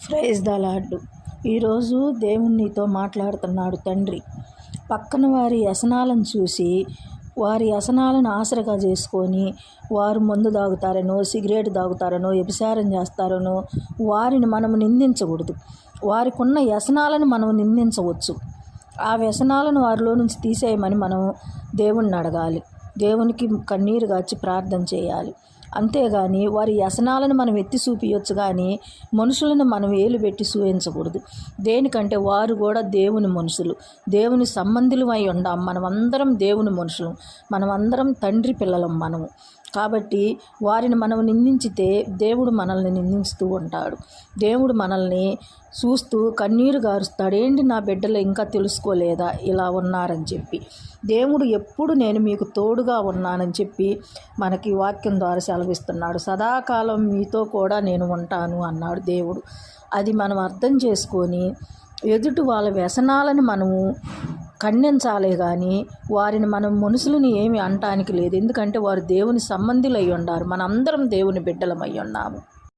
Praise the lord. ఈరోజు దేవుడు నీతో మాట్లాడుతున్నాడు తండ్రి. పక్కన వారి వ్యసనాలను చూసి వారి వ్యసనాలను ఆసరగా చేసుకొని వారు మందు తాగుతారనో, సిగరెట్ తాగుతారనో, వ్యభిచారం చేస్తారనో వారిని మనం నిందించకూడదు. వారికి ఉన్న వ్యసనాలను మనం నిందించవచ్చు. ఆ వ్యసనాలను వారిలో నుంచి తీసేయమని మనం దేవుణ్ణి అడగాలి. దేవునికి కన్నీరు గార్చి ప్రార్థన చేయాలి. అంతేగాని వారి వ్యసనాలను మనం ఎత్తి చూపించవచ్చు, కానీ మనుషులను మనం ఏలు పెట్టి చూపించకూడదు. దేనికంటే వారు కూడా దేవుని మనుషులు, దేవుని సంబంధులమై ఉండాం. మనమందరం దేవుని మనుషులు, మనమందరం తండ్రి పిల్లలం మనము. కాబట్టి వారిని మనం నిందించితే దేవుడు మనల్ని నిందిస్తూ ఉంటాడు. దేవుడు మనల్ని చూస్తూ కన్నీరు గారుస్తాడు. ఏంటి నా బిడ్డలు ఇంకా తెలుసుకోలేదా ఇలా ఉన్నారని చెప్పి. దేవుడు ఎప్పుడు నేను మీకు తోడుగా ఉన్నానని చెప్పి మనకి వాక్యం ద్వారా సెలవిస్తున్నాడు. సదాకాలం మీతో కూడా నేను ఉంటాను అన్నాడు దేవుడు. అది మనం అర్థం చేసుకొని ఎదుటి వాళ్ళ వ్యసనాలను మనము ఖండించాలే కానీ వారిని మనం మనుషులని ఏమి అనటానికి లేదు. ఎందుకంటే వారు దేవుని సంబంధులై ఉన్నారు. మనందరం దేవుని బిడ్డలమై ఉన్నాము.